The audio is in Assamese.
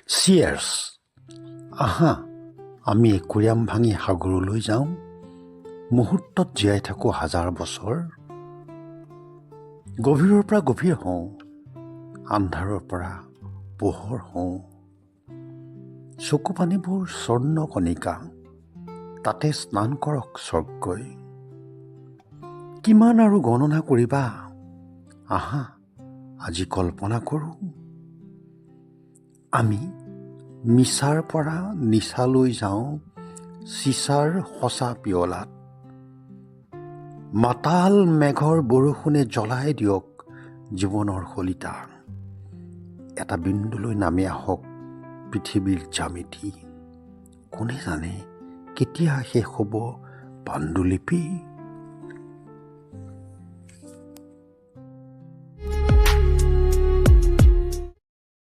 চিয়েৰ্ছ। আহা, আমি একুৰিয়াম ভাঙি সাগৰলৈ যাওঁ, মুহূৰ্তত জীয়াই থাকোঁ হাজাৰ বছৰ। গভীৰৰ পৰা গভীৰ হওঁ, আন্ধাৰৰ পৰা পোহৰ হওঁ। চকু পানীবোৰ স্বৰ্ণ কণিকা, তাতে স্নান কৰক স্বৰ্গই। কিমান আৰু গণনা কৰিবা, আহা আজি কল্পনা কৰোঁ। আমি মিছাৰ পৰা নিচালৈ যাওঁ, চিচাৰ সঁচা পিয়লাত। মাতাল মেঘৰ বৰষুণে জ্বলাই দিয়ক জীৱনৰ শলিতা। এটা বিন্দুলৈ নামি আহক পৃথিৱীৰ জ্যামিতি। কোনে জানে কেতিয়া শেষ হ'ব পাণ্ডুলিপি।